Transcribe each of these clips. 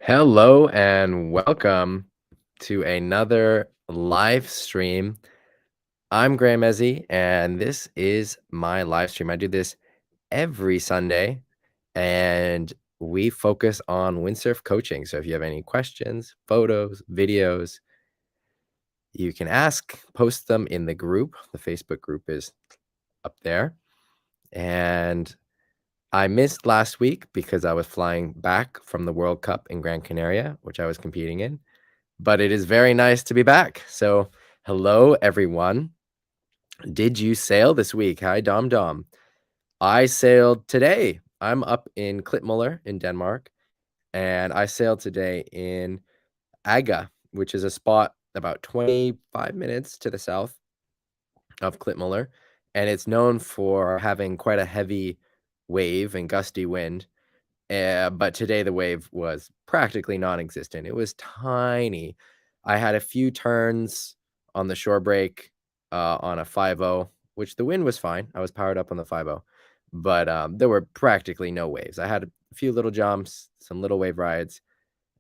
Hello and welcome to another live stream. I'm Graham Ezzy, and this is my live stream. I do this every Sunday, and we focus on windsurf coaching. So if you have any questions, photos, videos, you can ask, post them in the group. The Facebook group is up there. And I missed last week because I was flying back from the World Cup in Gran Canaria, which I was competing in. But it is very nice to be back. So, hello, everyone. Did you sail this week? Hi, Dom Dom. I sailed today. I'm up in Klitmøller in Denmark, and I sailed today in Aga, which is a spot about 25 minutes to the south of Klitmøller, and it's known for having quite a heavy wave and gusty wind. But today the wave was practically non-existent. It was tiny. I had a few turns on the shore break on a 5.0, which the wind was fine. I was powered up on the 5.0, but there were practically no waves. I had a few little jumps, some little wave rides,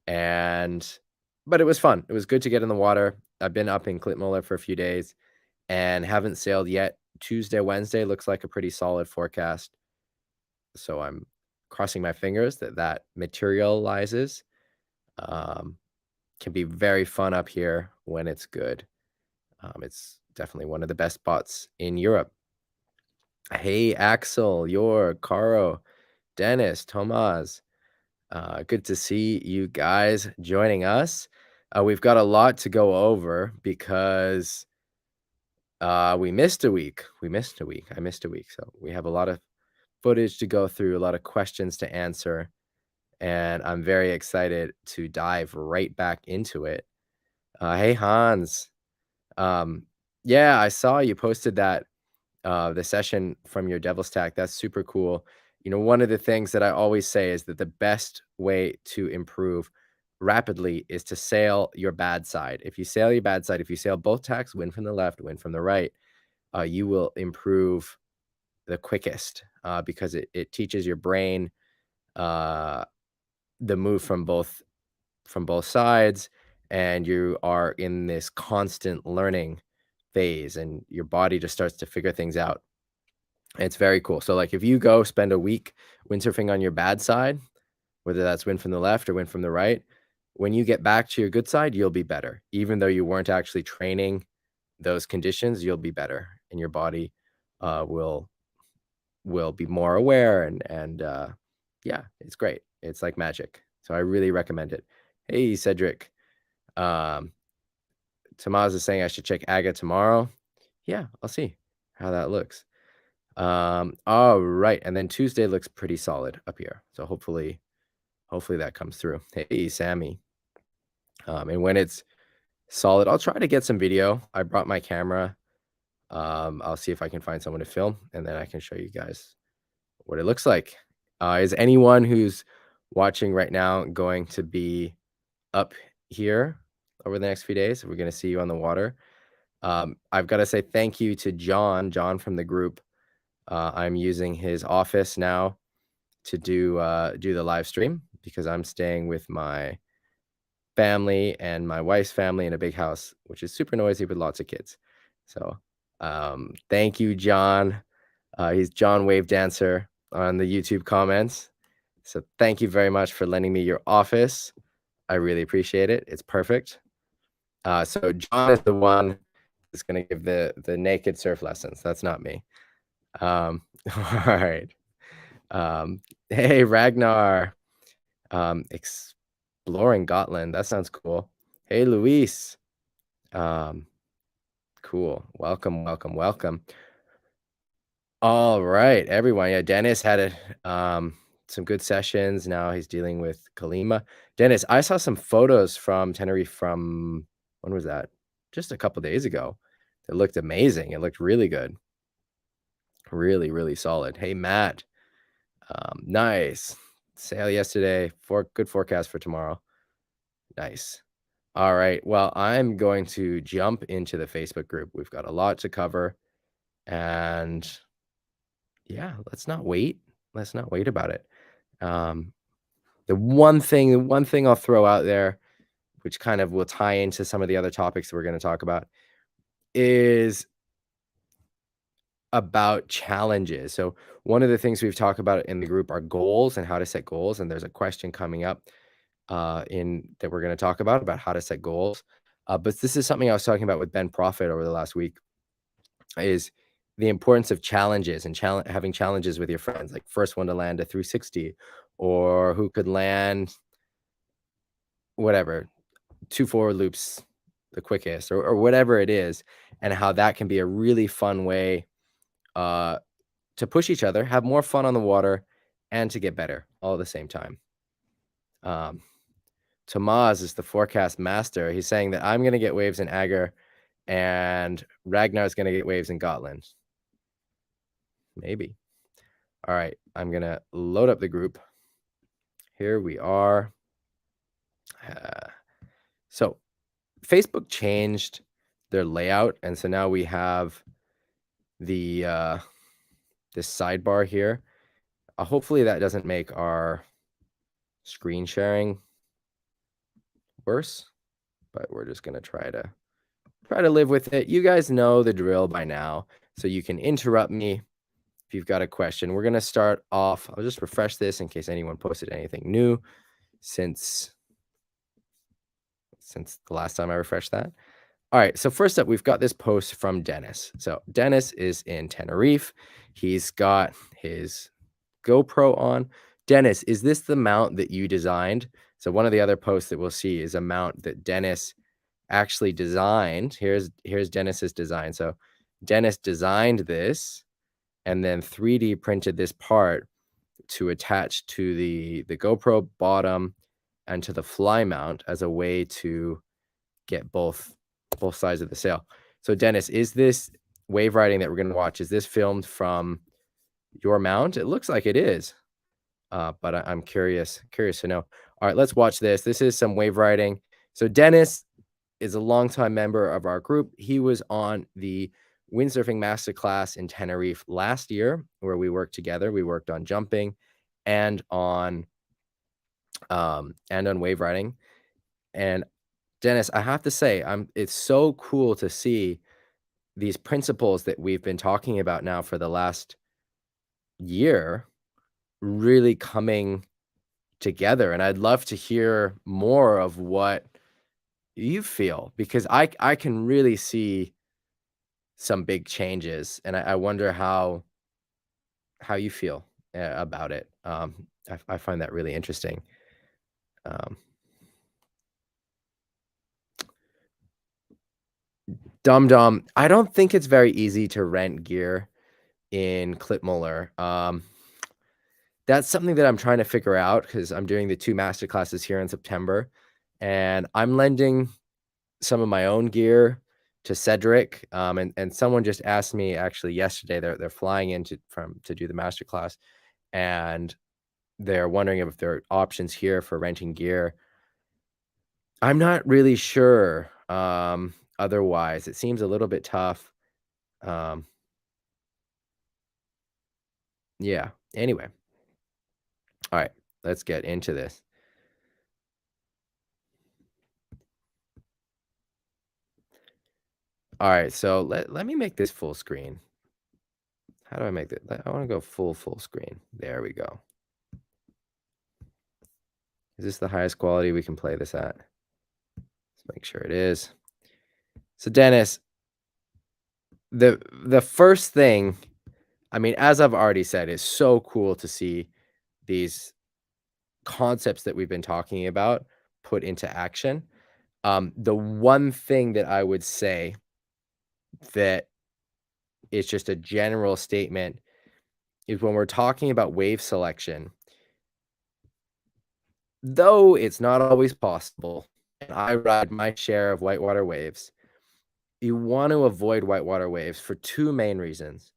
but it was fun. It was good to get in the water. I've been up in Klitmøller for a few days and haven't sailed yet. Tuesday, Wednesday looks like a pretty solid forecast. So I'm crossing my fingers that materializes. Can be very fun up here when it's good. It's definitely one of the best spots in Europe. Hey, Axel, Caro, Dennis, Tomas. Good to see you guys joining us. We've got a lot to go over because we missed a week. I missed a week. So we have a lot of footage to go through, a lot of questions to answer. And I'm very excited to dive right back into it. Hey, Hans. Yeah, I saw you posted that the session from your Devil's Tack. That's super cool. You know, one of the things that I always say is that the best way to improve rapidly is to sail your bad side. If you sail your bad side, if you sail both tacks, wind from the left, wind from the right, you will improve the quickest because it teaches your brain the move from both sides, and you are in this constant learning phase, and your body just starts to figure things out. It's very cool. So like if you go spend a week windsurfing on your bad side, whether that's wind from the left or wind from the right, when you get back to your good side, you'll be better. Even though you weren't actually training those conditions, you'll be better, and your body will be more aware, and yeah, it's great. It's like magic. So I really recommend it. Hey, Cedric. Um, Tomas is saying I should check Aga tomorrow. Yeah, I'll see how that looks. All right, and then Tuesday looks pretty solid up here. So hopefully that comes through. Hey, Sammy. And when it's solid, I'll try to get some video. I brought my camera. I'll see if I can find someone to film, and then I can show you guys what it looks like. Is anyone who's watching right now going to be up here over the next few days? We're going to see you on the water. I've got to say thank you to John from the group. I'm using his office now to do the live stream because I'm staying with my family and my wife's family in a big house, which is super noisy with lots of kids. So thank you, John. He's John Wave Dancer on the YouTube comments. So thank you very much for lending me your office. I really appreciate it. It's perfect. So John is the one that's going to give the naked surf lessons. That's not me. All right. Hey, Ragnar. Exploring Gotland. That sounds cool. Hey, Luis. Cool. Welcome. All right, everyone. Yeah, Dennis had some good sessions. Now he's dealing with Kalima. Dennis, I saw some photos from Tenerife from, when was that? Just a couple days ago. It looked amazing. It looked really good. Really, really solid. Hey, Matt. Nice. Sail yesterday. Good forecast for tomorrow. Nice. All right. Well, I'm going to jump into the Facebook group. We've got a lot to cover. And yeah, let's not wait. Let's not wait about it. The one thing I'll throw out there, which kind of will tie into some of the other topics that we're gonna talk about, is about challenges. So one of the things we've talked about in the group are goals and how to set goals, and there's a question coming up, in that we're gonna talk about how to set goals. But this is something I was talking about with Ben Profit over the last week, is the importance of challenges and having challenges with your friends, like first one to land a 360, or who could land whatever, 2 forward loops the quickest, or whatever it is, and how that can be a really fun way, uh, to push each other, have more fun on the water, and to get better all at the same time. Um, Tomas is the forecast master. He's saying that I'm gonna get waves in Agar, and Ragnar's gonna get waves in Gotland. Maybe. All right, I'm gonna load up the group. Here we are. Uh, so Facebook changed their layout, and so now we have the this sidebar here. Hopefully that doesn't make our screen sharing worse, but we're just gonna try to live with it. You guys know the drill by now, so you can interrupt me if you've got a question. We're gonna start off. I'll just refresh this in case anyone posted anything new since the last time I refreshed that. All right, so first up, we've got this post from Dennis. So Dennis is in Tenerife. He's got his GoPro on. Dennis, is this the mount that you designed? So one of the other posts that we'll see is a mount that Dennis actually designed. Here's Dennis's design. So Dennis designed this and then 3D printed this part to attach to the GoPro bottom and to the fly mount as a way to get both sides of the sail. So Dennis, is this wave riding that we're going to watch, is this filmed from your mount? It looks like it is, but I'm curious to know. All right, let's watch this. This is some wave riding. So Dennis is a longtime member of our group. He was on the windsurfing masterclass in Tenerife last year, where we worked together. We worked on jumping and on wave riding. And Dennis, I have to say, it's so cool to see these principles that we've been talking about now for the last year really coming together. And I'd love to hear more of what you feel, because I can really see some big changes, and I wonder how you feel about it. I find that really interesting. Um, Dum Dum, I don't think it's very easy to rent gear in Klitmuller. That's something that I'm trying to figure out because I'm doing the 2 master classes here in September, and I'm lending some of my own gear to Cedric. And someone just asked me actually yesterday, they're flying in to do the master class, and they're wondering if there are options here for renting gear. I'm not really sure, otherwise. It seems a little bit tough. Um, yeah. Anyway. Alright, let's get into this. Alright, so let me make this full screen. How do I make that? I wanna go full screen. There we go. Is this the highest quality we can play this at? Let's make sure it is. So Dennis, the first thing, I mean, as I've already said, it's so cool to see these concepts that we've been talking about put into action. The one thing that I would say that is just a general statement is when we're talking about wave selection, though it's not always possible, and I ride my share of whitewater waves, you want to avoid whitewater waves for 2 main reasons.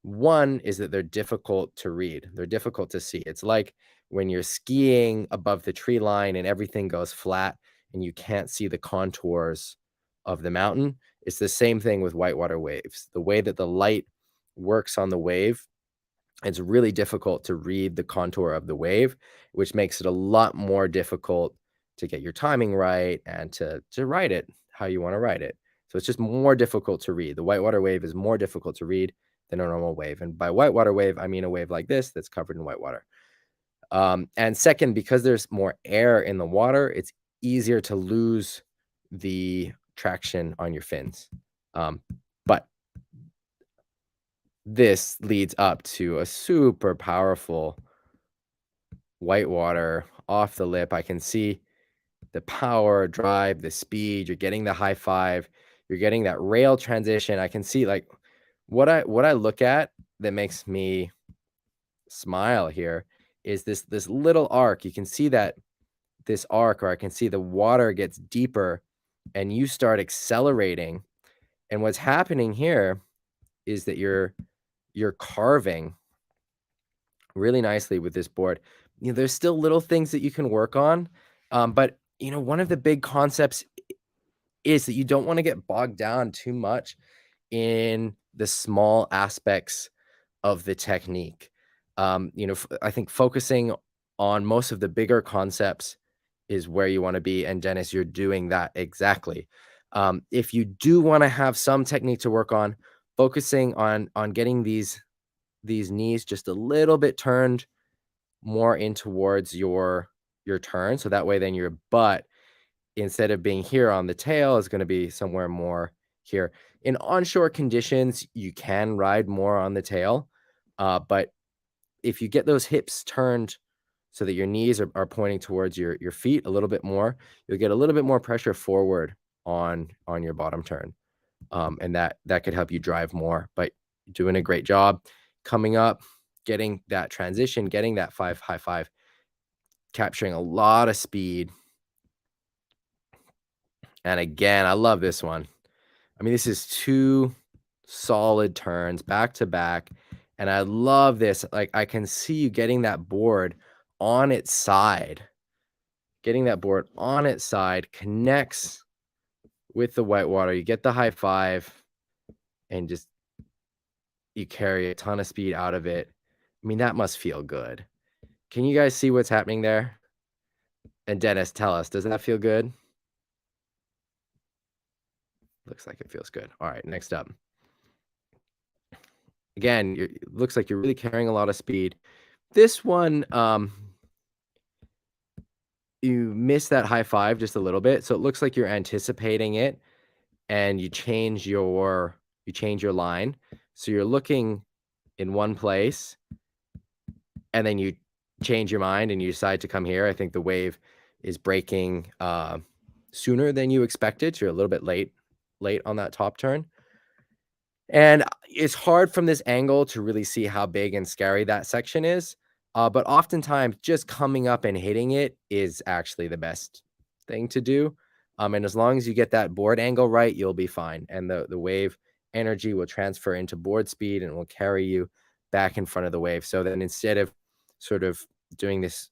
One is that they're difficult to read. They're difficult to see. It's like when you're skiing above the tree line and everything goes flat and you can't see the contours of the mountain. It's the same thing with whitewater waves. The way that the light works on the wave It's really difficult to read the contour of the wave, which makes it a lot more difficult to get your timing right and to write it how you wanna write it. So it's just more difficult to read. The whitewater wave is more difficult to read than a normal wave, and by whitewater wave, I mean a wave like this that's covered in whitewater. And second, because there's more air in the water, it's easier to lose the traction on your fins. But this leads up to a super powerful whitewater off the lip. I can see the power, drive, the speed. You're getting the high five. You're getting that rail transition. I can see like what I look at that makes me smile here is this little arc. You can see that this arc, or I can see the water gets deeper and you start accelerating. And what's happening here is that you're carving really nicely with this board. You know, there's still little things that you can work on, but you know, one of the big concepts is that you don't want to get bogged down too much in the small aspects of the technique. You know, I think focusing on most of the bigger concepts is where you want to be. And Dennis, you're doing that exactly. If you do want to have some technique to work on, focusing on getting these knees just a little bit turned more in towards your turn, so that way then your butt, instead of being here on the tail, is gonna be somewhere more here. In onshore conditions, you can ride more on the tail, but if you get those hips turned so that your knees are pointing towards your feet a little bit more, you'll get a little bit more pressure forward on your bottom turn, and that could help you drive more, but doing a great job coming up, getting that transition, getting that high five, capturing a lot of speed. And again, I love this one. I mean, this is 2 solid turns back to back, and I love this. Like, I can see you getting that board on its side. Getting that board on its side connects with the whitewater. You get the high five and just you carry a ton of speed out of it. I mean, that must feel good. Can you guys see what's happening there? And Dennis, tell us, does that feel good? Looks like it feels good. All right, next up. Again, it looks like you're really carrying a lot of speed. This one, you miss that high five just a little bit, so it looks like you're anticipating it, and you change your line. So you're looking in one place, and then you change your mind and you decide to come here. I think the wave is breaking sooner than you expected. So you're a little bit late on that top turn. And it's hard from this angle to really see how big and scary that section is. But oftentimes, just coming up and hitting it is actually the best thing to do. And as long as you get that board angle right, you'll be fine. And the wave energy will transfer into board speed and will carry you back in front of the wave. So then instead of sort of doing this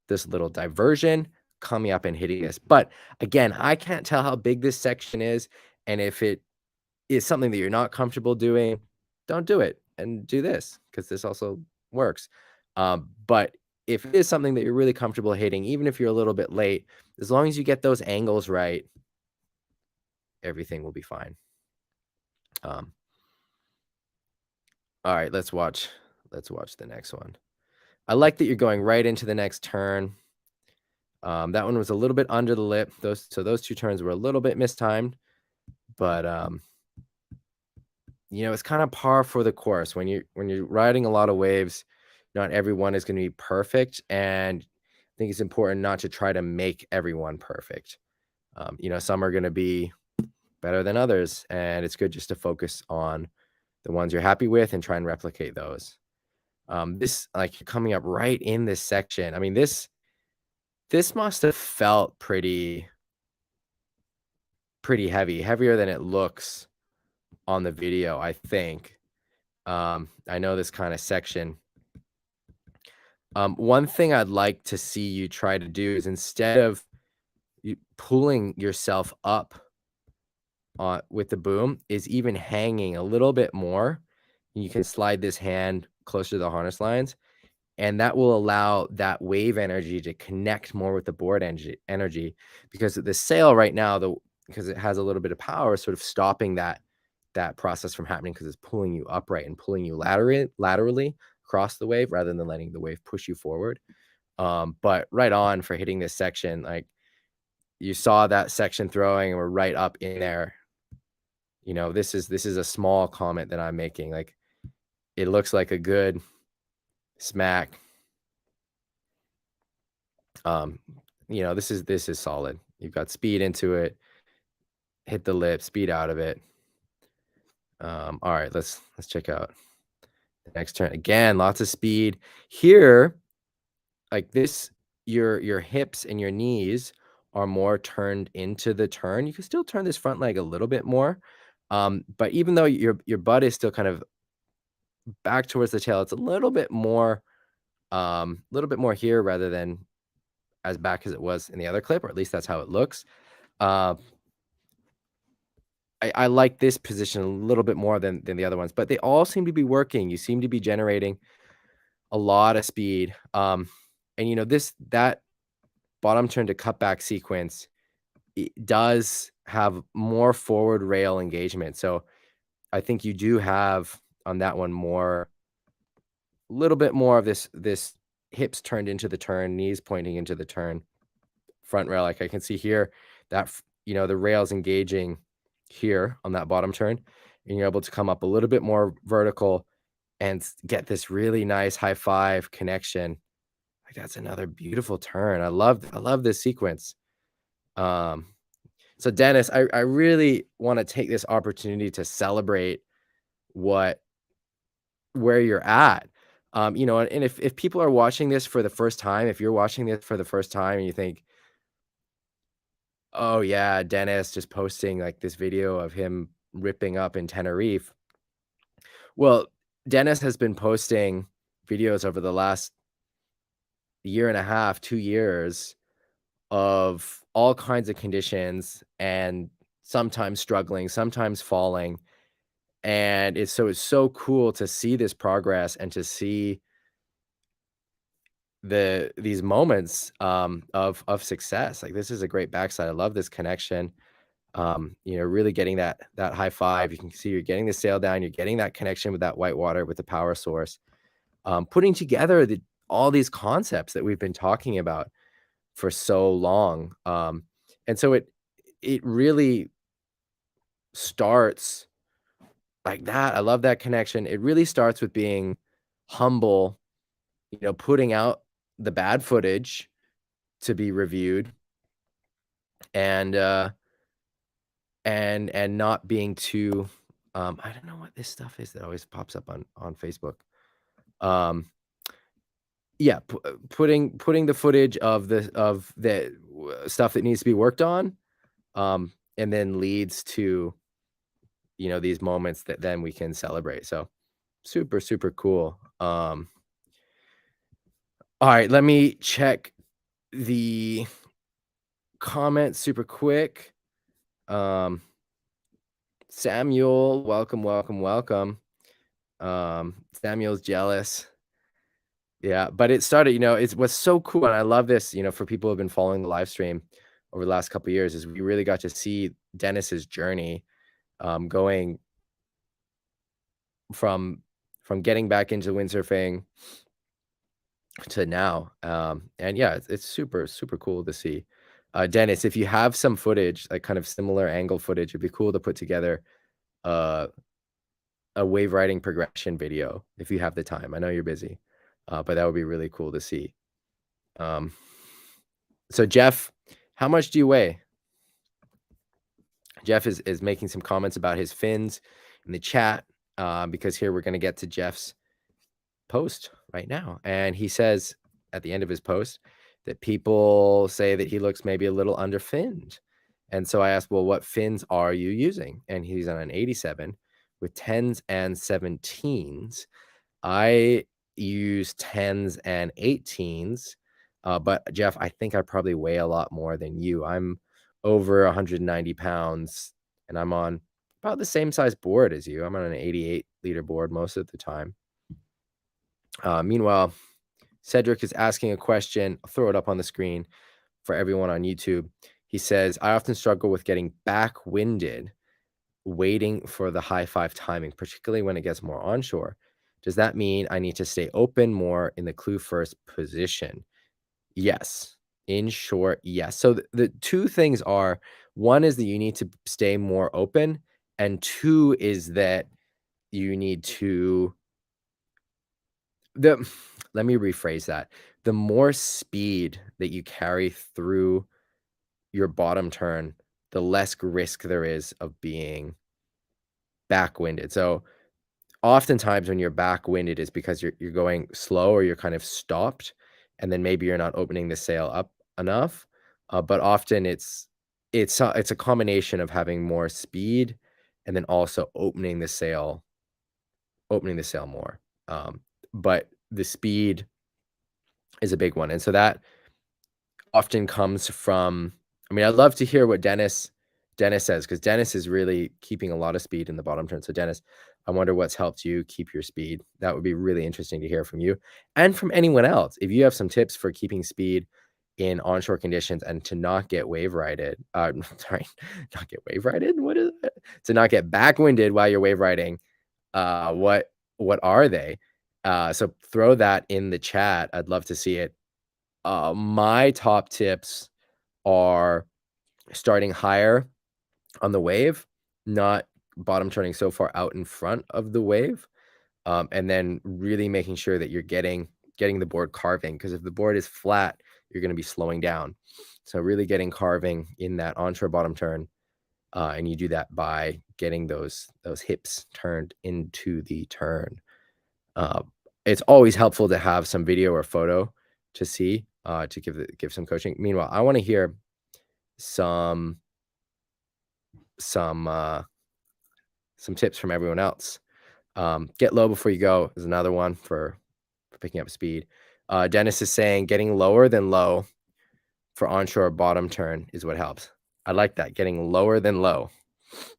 little diversion, coming up and hitting this. But again, I can't tell how big this section is. And if it is something that you're not comfortable doing, don't do it and do this because this also works. But if it is something that you're really comfortable hitting, even if you're a little bit late, as long as you get those angles right, everything will be fine. Um, all right, let's watch the next one. I like that you're going right into the next turn. That one was a little bit under the lip. Those 2 turns were a little bit mistimed, but you know, it's kind of par for the course when you're riding a lot of waves. Not everyone is going to be perfect, and I think it's important not to try to make everyone perfect. You know, some are going to be better than others, and it's good just to focus on the ones you're happy with and try and replicate those. This, like, coming up right in this section. I mean, this must have felt pretty heavy, heavier than it looks on the video, I think. I know this kind of section. One thing I'd like to see you try to do is instead of you pulling yourself up with the boom, is even hanging a little bit more. You can slide this hand closer to the harness lines, and that will allow that wave energy to connect more with the board energy because the sail right now, because it has a little bit of power, sort of stopping that process from happening because it's pulling you upright and pulling you laterally across the wave rather than letting the wave push you forward. But right on for hitting this section, like you saw that section throwing and we're right up in there. You know, this is a small comment that I'm making. Like it looks like a good smack. Um, you know, this is solid. You've got speed into it, hit the lip, speed out of it. All right, let's check out the next turn. Again, lots of speed. Here, like this, your hips and your knees are more turned into the turn. You can still turn this front leg a little bit more. But even though your butt is still kind of back towards the tail, it's a little bit more here rather than as back as it was in the other clip, or at least that's how it looks. Uh, I like this position a little bit more than the other ones, but they all seem to be working. You seem to be generating a lot of speed. And you know, that bottom turn to cutback sequence, it does have more forward rail engagement. So I think you do have on that one a little bit more of this hips turned into the turn, knees pointing into the turn, front rail. Like I can see here that you know the rails engaging here on that bottom turn, and you're able to come up a little bit more vertical and get this really nice high five connection. Like that's another beautiful turn. I love this sequence. Um, so Dennis, I really want to take this opportunity to celebrate what where you're at. You know, and if people are watching this for the first time, if you're watching this for the first time and you think, oh yeah, Dennis just posting like this video of him ripping up in Tenerife. Well, Dennis has been posting videos over the last year and a half, 2 years of all kinds of conditions and sometimes struggling, sometimes falling. And it's so cool to see this progress and to see these moments of success. Like this is a great backside. I love this connection. You know, really getting that high five. You can see you're getting the sail down, you're getting that connection with that white water with the power source. Putting together all these concepts that we've been talking about for so long. And so it really starts like that. I love that connection. It really starts with being humble, you know, putting out the bad footage to be reviewed and and not being too I don't know what this stuff is that always pops up on Facebook. Um yeah, putting the footage of the stuff that needs to be worked on and then leads to you know these moments that then we can celebrate. So super super cool. All right, let me check the comments super quick. Um Samuel, welcome, welcome, welcome. Samuel's jealous. Yeah, but it started, you know, it's what's so cool, and I love this, you know, for people who have been following the live stream over the last couple of years, is we really got to see Dennis's journey, going from getting back into windsurfing to now. And yeah, it's super, super cool to see. Dennis, if you have some footage, like kind of similar angle footage, it'd be cool to put together uh, a wave riding progression video if you have the time. I know you're busy, but that would be really cool to see. Um, so Jeff, how much do you weigh? Jeff is making some comments about his fins in the chat because here we're going to get to Jeff's post right now. And he says at the end of his post that people say that he looks maybe a little underfinned. And so I asked, well, what fins are you using? And he's on an 87 with 10s and 17s. I use 10s and 18s. But Jeff, I think I probably weigh a lot more than you. I'm over 190 pounds and I'm on about the same size board as you. I'm on an 88 liter board most of the time. Meanwhile, Cedric is asking a question. I'll throw it up on the screen for everyone on YouTube. He says, I often struggle with getting back-winded waiting for the high five timing, particularly when it gets more onshore. Does that mean I need to stay open more in the clue first position? Yes. In short, yes. So the two things are, one is that you need to stay more open, and two is that you need to the let me rephrase that. The more speed that you carry through your bottom turn, the less risk there is of being back-winded. So oftentimes when you're back-winded is because you're going slow or you're kind of stopped, and then maybe you're not opening the sail up enough. But often it's a combination of having more speed and then also opening the sail more. But the speed is a big one, and so that often comes from. I mean, I'd love to hear what Dennis says, because Dennis is really keeping a lot of speed in the bottom turn. So Dennis, I wonder what's helped you keep your speed. That would be really interesting to hear from you and from anyone else. If you have some tips for keeping speed in onshore conditions and to not get wave righted, sorry, not get wave righted. What is it? To not get backwinded while you're wave riding. What are they? So throw that in the chat. I'd love to see it. My top tips are starting higher on the wave, not bottom turning so far out in front of the wave, and then really making sure that you're getting the board carving, because if the board is flat, you're going to be slowing down. So really getting carving in that onshore bottom turn, and you do that by getting those hips turned into the turn. It's always helpful to have some video or photo to see, to give some coaching. Meanwhile, I want to hear some tips from everyone else. Get low before you go is another one for picking up speed. Dennis is saying getting lower than low for onshore bottom turn is what helps. I like that. Getting lower than low.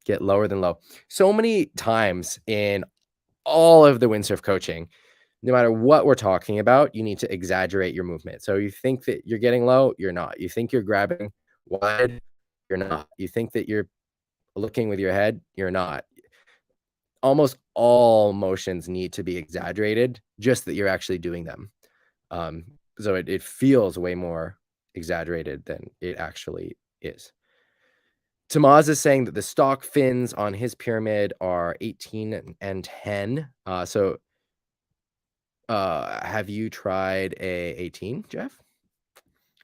Get lower than low. So many times in all of the windsurf coaching, no matter what we're talking about, you need to exaggerate your movement. So you think that you're getting low, you're not. You think you're grabbing wide, you're not. You think that you're looking with your head, you're not. Almost all motions need to be exaggerated, just that you're actually doing them. So it feels way more exaggerated than it actually is. Tamaz is saying that the stock fins on his pyramid are 18 and 10. Have you tried a 18, Jeff?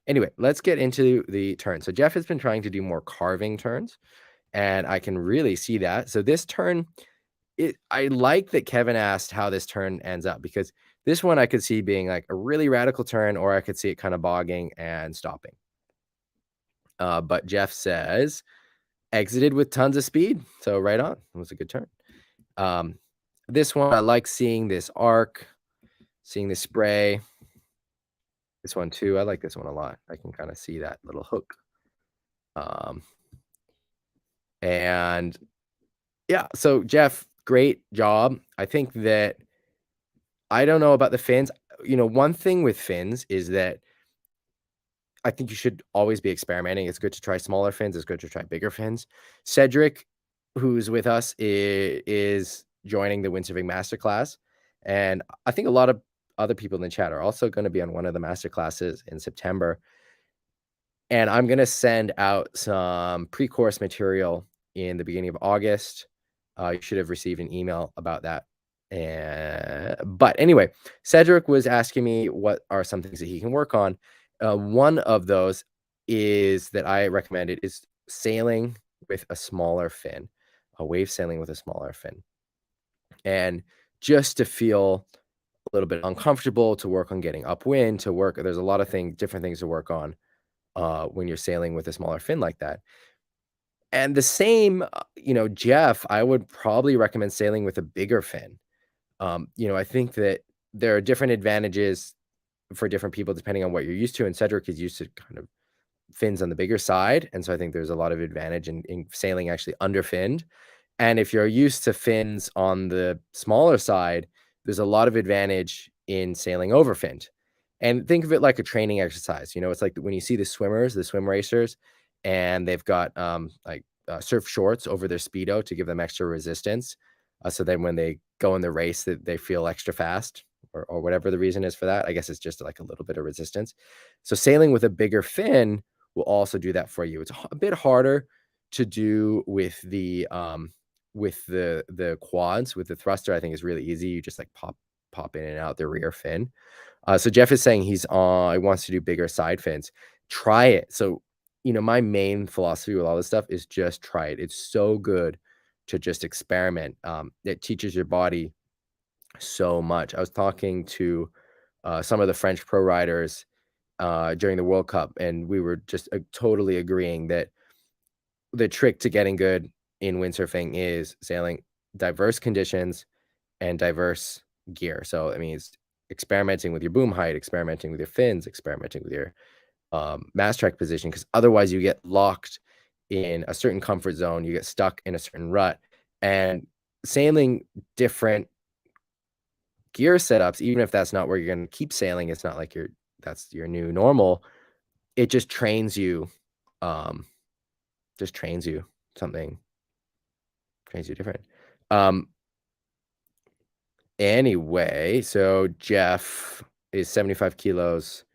Anyway, let's get into the turn. So Jeff has been trying to do more carving turns, and I can really see that. So this turn, I like that Kevin asked how this turn ends up, because this one I could see being like a really radical turn, or I could see it kind of bogging and stopping. But Jeff says exited with tons of speed. So right on. It was a good turn. This one, I like seeing this arc, seeing the spray. This one too. I like this one a lot. I can kind of see that little hook. And yeah, so Jeff, great job. I think that I don't know about the fins. One thing with fins is that I think you should always be experimenting. It's good to try smaller fins. It's good to try bigger fins. Cedric, who's with us, is joining the windsurfing masterclass. And I think a lot of other people in the chat are also going to be on one of the masterclasses in September. And I'm going to send out some pre-course material in the beginning of August. You should have received an email about that. But anyway, Cedric was asking me what are some things that he can work on. One of those is that I recommended is sailing with a smaller fin, a wave sailing with a smaller fin. And just to feel a little bit uncomfortable, to work on getting upwind, there's a lot of different things to work on when you're sailing with a smaller fin like that. And the same, Jeff, I would probably recommend sailing with a bigger fin. I think that there are different advantages for different people depending on what you're used to. And Cedric is used to kind of fins on the bigger side. And so I think there's a lot of advantage in sailing actually under finned. And if you're used to fins on the smaller side, there's a lot of advantage in sailing overfinned. And think of it like a training exercise. It's like when you see the swimmers, the swim racers, and they've got surf shorts over their speedo to give them extra resistance. So then when they go in the race, that they feel extra fast, or whatever the reason is for that. I guess it's just like a little bit of resistance. So sailing with a bigger fin will also do that for you. It's a bit harder to do with the quads. With the thruster, I think is really easy. You just like pop in and out the rear fin. So Jeff is saying he wants to do bigger side fins. Try it. So, my main philosophy with all this stuff is just try it. It's so good to just experiment. It teaches your body so much. I was talking to some of the French pro riders during the World Cup, and we were just totally agreeing that the trick to getting good in windsurfing is sailing diverse conditions and diverse gear. So, I mean, it's experimenting with your boom height, experimenting with your fins, experimenting with your mast track position, because otherwise you get locked in a certain comfort zone, you get stuck in a certain rut. And sailing different gear setups, even if that's not where you're going to keep sailing, it's not like that's your new normal. It just trains you, um, something, trains you different. Um, Anyway, so Jeff is 75 kilos.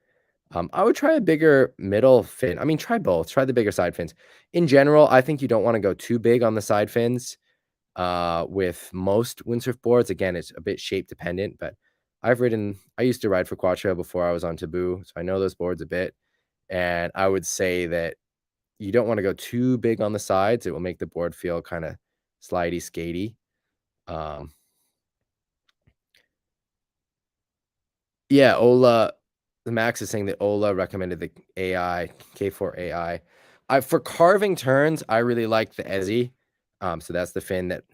I would try a bigger middle fin. I mean, try both. Try the bigger side fins. In general, I think you don't want to go too big on the side fins. With most windsurf boards, again, it's a bit shape dependent, but I used to ride for Quattro before I was on Taboo, so I know those boards a bit. And I would say that you don't want to go too big on the sides. It will make the board feel kind of slidey, skatey. Um, Yeah, Ola, the Max is saying that Ola recommended the AI, K4 AI. For carving turns, I really like the Ezzy. So that's the fin that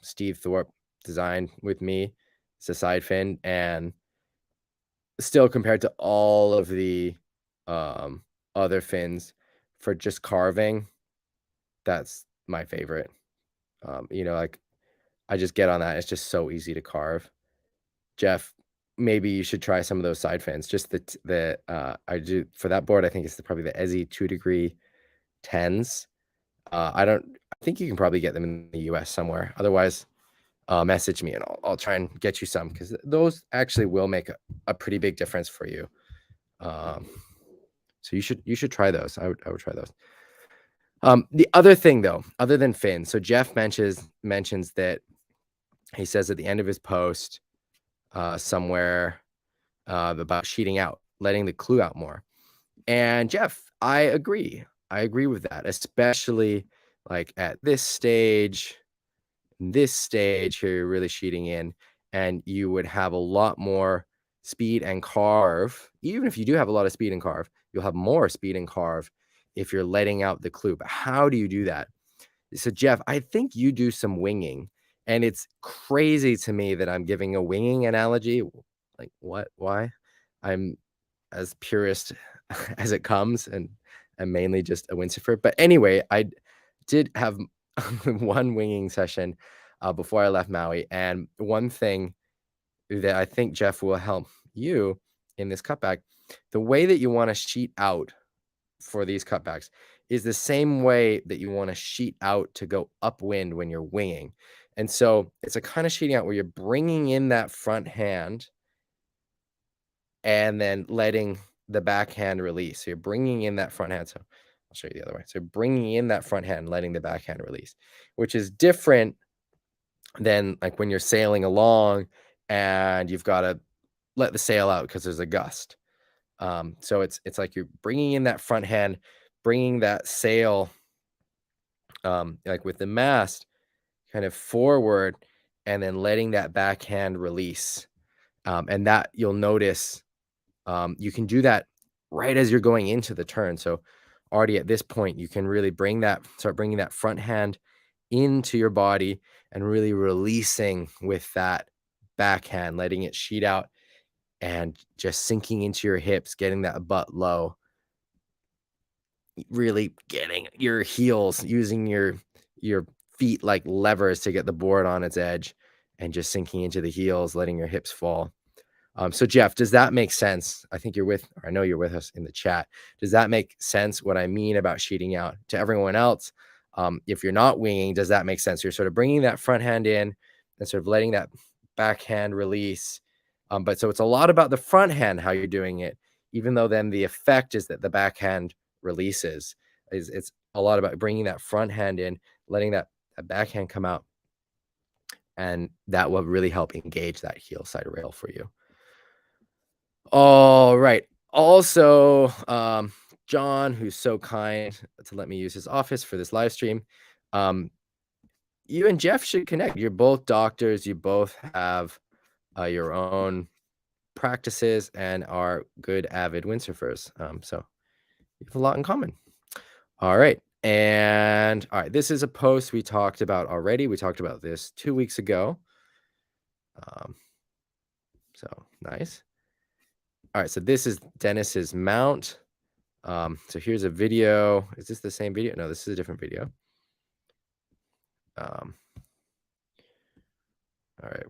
Steve Thorpe designed with me. It's a side fin, and still compared to all of the um, other fins for just carving, that's my favorite. Like I just get on that. It's just so easy to carve. Jeff, maybe you should try some of those side fins. Just I do for that board. I think it's probably the Ezzy 2-degree 10s. I think you can probably get them in the US somewhere. Otherwise, message me and I'll try and get you some, because those actually will make a pretty big difference for you. So you should try those. I would try those. The other thing though, other than fins, so Jeff mentions that he says at the end of his post somewhere about sheeting out, letting the clue out more. And Jeff, I agree. I agree with that, especially like at this stage here, you're really sheeting in, and you would have a lot more speed and carve. Even if you do have a lot of speed and carve, you'll have more speed and carve if you're letting out the clue. But how do you do that? So, Jeff, I think you do some winging, and it's crazy to me that I'm giving a winging analogy. Like, what? Why? I'm as purist as it comes, and I'm mainly just a windsurfer. But anyway, I did have one winging session before I left Maui, and one thing that I think Jeff will help you in this cutback, the way that you want to sheet out for these cutbacks is the same way that you want to sheet out to go upwind when you're winging. And so it's a kind of sheeting out where you're bringing in that front hand and then letting the backhand release. So you're bringing in that front hand. So I'll show you the other way. So bringing in that front hand, letting the backhand release, which is different than like when you're sailing along and you've got to let the sail out because there's a gust. So it's like you're bringing in that front hand, bringing that sail, like with the mast, kind of forward, and then letting that backhand release. And that you'll notice you can do that right as you're going into the turn. So already at this point, you can really start bringing that front hand into your body and really releasing with that backhand, letting it sheet out and just sinking into your hips, getting that butt low, really getting your heels, using your feet like levers to get the board on its edge, and just sinking into the heels, letting your hips fall. So Jeff, does that make sense? I think you're with, or I know you're with us in the chat. Does that make sense what I mean about sheeting out to everyone else? If you're not winging, does that make sense? You're sort of bringing that front hand in and sort of letting that backhand release. But so it's a lot about the front hand, how you're doing it, even though then the effect is that the backhand releases. It's a lot about bringing that front hand in, letting that backhand come out, and that will really help engage that heel side rail for you. All right. Also, John, who's so kind to let me use his office for this live stream. You and Jeff should connect. You're both doctors. You both have your own practices and are good avid windsurfers. So you have a lot in common. All right. And all right, this is a post we talked about already. We talked about this 2 weeks ago. So nice. All right, so this is Dennis's mount. So here's a video. Is this the same video? No, this is a different video. All right,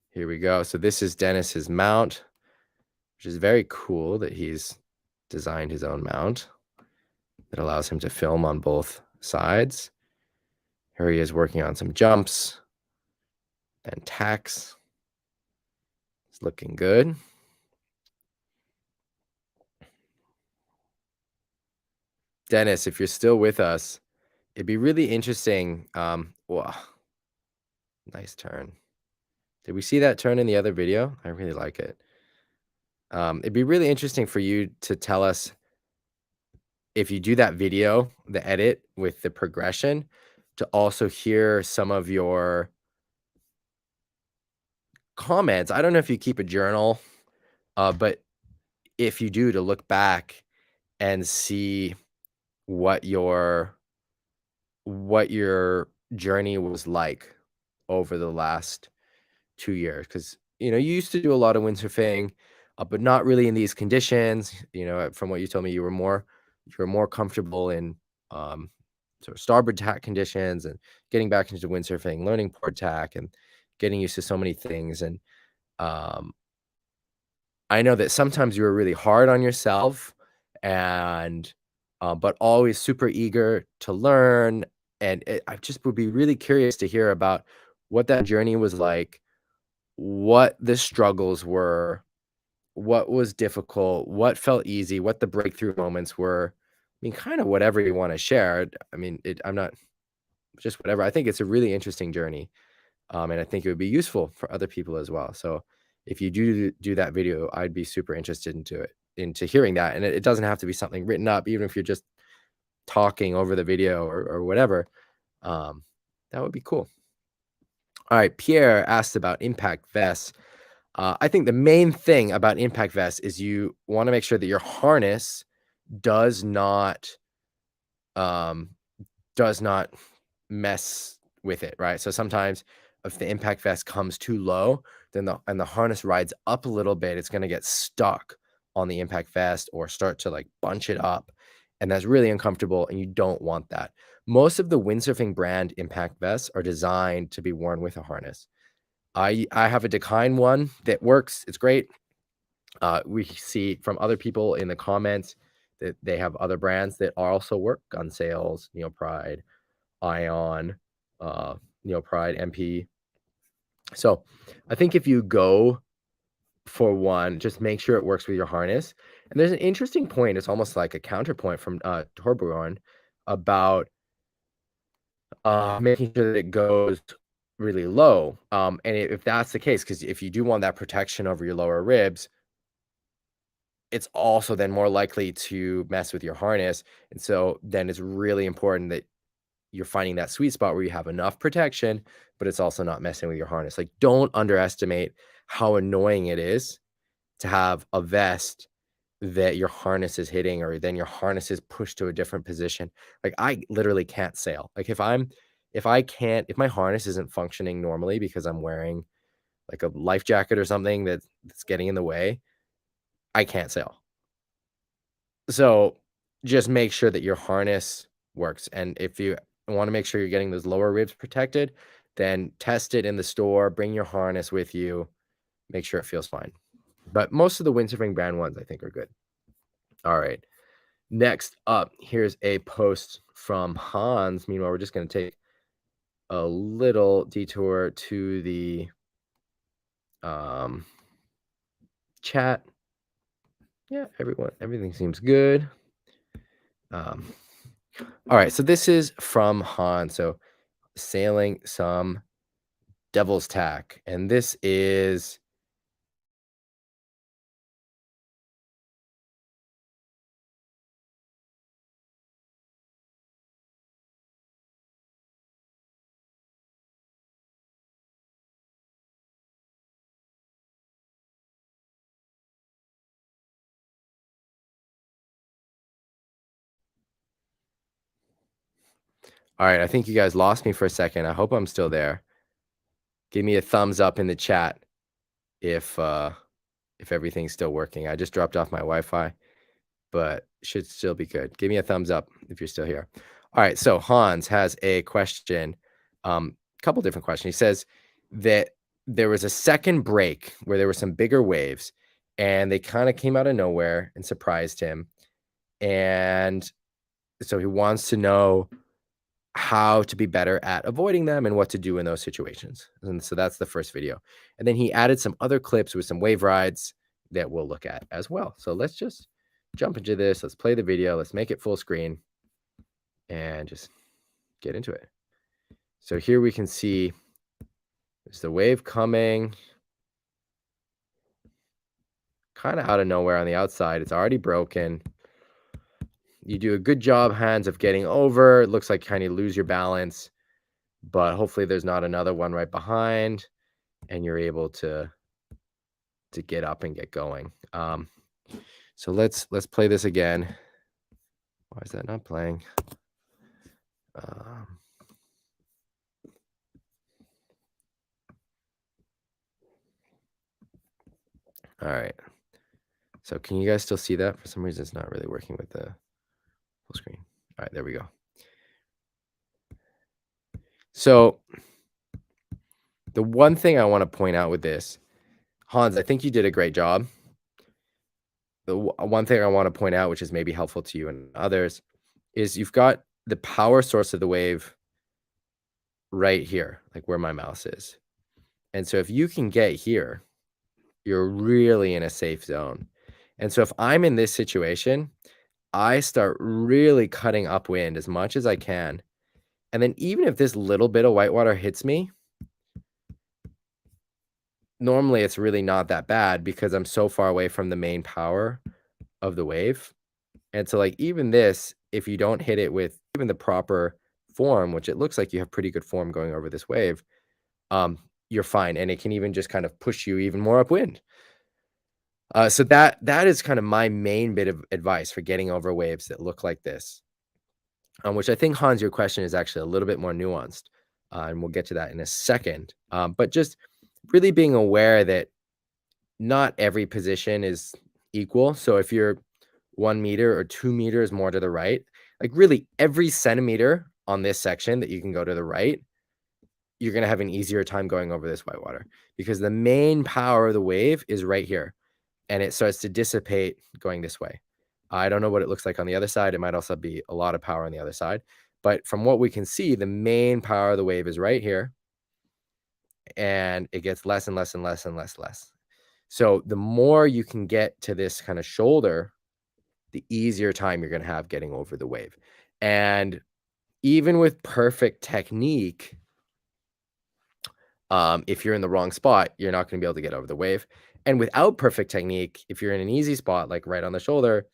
here we go. So this is Dennis's mount, which is very cool that he's designed his own mount that allows him to film on both sides. Here he is working on some jumps and tacks. It's looking good. Dennis, if you're still with us, it'd be really interesting. Wow, nice turn. Did we see that turn in the other video? I really like it. It'd be really interesting for you to tell us if you do that video, the edit with the progression, to also hear some of your comments. I don't know if you keep a journal, but if you do, to look back and see what your journey was like over the last 2 years, because you used to do a lot of windsurfing, but not really in these conditions. From what you told me, you were more comfortable in sort of starboard tack conditions, and getting back into windsurfing, learning port tack, and getting used to so many things. And um, I know that sometimes you were really hard on yourself, and but always super eager to learn. And I just would be really curious to hear about what that journey was like, what the struggles were, what was difficult, what felt easy, what the breakthrough moments were. I mean, kind of whatever you want to share. I mean, I'm not just whatever. I think it's a really interesting journey, and I think it would be useful for other people as well. So if you do that video, I'd be super interested into hearing that. And it doesn't have to be something written up, even if you're just talking over the video or whatever. That would be cool. All right, Pierre asked about impact vests. I think the main thing about impact vests is you want to make sure that your harness does not mess with it, right? So sometimes if the impact vest comes too low, then the harness rides up a little bit, it's going to get stuck on the impact vest or start to like bunch it up, and that's really uncomfortable, and you don't want that. Most of the windsurfing brand impact vests are designed to be worn with a harness. I have a Dakine one that works. It's great. We see from other people in the comments that they have other brands that also work: Gun Sales, Neo Pride, Ion, Neo Pride, MP. So I think if you go for one, just make sure it works with your harness. And there's an interesting point. It's almost like a counterpoint from Torbjorn about making sure that it goes really low. And if that's the case, because if you do want that protection over your lower ribs, it's also then more likely to mess with your harness. And so then it's really important that you're finding that sweet spot where you have enough protection, but it's also not messing with your harness. Like, don't underestimate how annoying it is to have a vest that your harness is hitting, or then your harness is pushed to a different position. Like, I literally can't sail. Like, if my harness isn't functioning normally because I'm wearing like a life jacket or something that's getting in the way, I can't sail. So just make sure that your harness works. And if you want to make sure you're getting those lower ribs protected, then test it in the store, bring your harness with you, make sure it feels fine. But most of the windsurfing brand ones I think are good. All right. Next up, here's a post from Hans. Meanwhile, we're just going to take a little detour to the um, chat. Yeah, everything seems good. Um, all right, so this is from Han. So sailing some devil's tack, and this is all right. I think you guys lost me for a second. I hope I'm still there. Give me a thumbs up in the chat if everything's still working. I just dropped off my Wi-Fi, but should still be good. Give me a thumbs up if you're still here. All right, so Hans has a question, couple different questions. He says that there was a second break where there were some bigger waves, and they kind of came out of nowhere and surprised him. And so he wants to know how to be better at avoiding them and what to do in those situations. And so that's the first video. And then he added some other clips with some wave rides that we'll look at as well. So let's just jump into this. Let's play the video. Let's make it full screen and just get into it. So here we can see there's the wave coming kind of out of nowhere on the outside. It's already broken. You do a good job, Hans, of getting over. It looks like kind of lose your balance, but hopefully there's not another one right behind and you're able to get up and get going. So let's play this again. Why is that not playing? Um, all right. So can you guys still see that? For some reason, it's not really working with the full screen. All right, there we go. So the one thing I want to point out with this, Hans, I think you did a great job. The one thing I want to point out, which is maybe helpful to you and others, is you've got the power source of the wave right here, like where my mouse is. And so if you can get here, you're really in a safe zone. And so if I'm in this situation, I start really cutting upwind as much as I can. And then even if this little bit of whitewater hits me, normally it's really not that bad because I'm so far away from the main power of the wave. And so like even this, if you don't hit it with even the proper form, which it looks like you have pretty good form going over this wave, you're fine. And it can even just kind of push you even more upwind. So that is kind of my main bit of advice for getting over waves that look like this, which I think, Hans, your question is actually a little bit more nuanced, and we'll get to that in a second. But just really being aware that not every position is equal. So if you're 1 meter or 2 meters more to the right, like really every centimeter on this section that you can go to the right, you're going to have an easier time going over this whitewater because the main power of the wave is right here. And it starts to dissipate going this way. I don't know what it looks like on the other side. It might also be a lot of power on the other side. But from what we can see, the main power of the wave is right here. And it gets less and less and less and less. So the more you can get to this kind of shoulder, the easier time you're going to have getting over the wave. And even with perfect technique, if you're in the wrong spot, you're not going to be able to get over the wave. And without perfect technique, if you're in an easy spot, like right on the shoulder,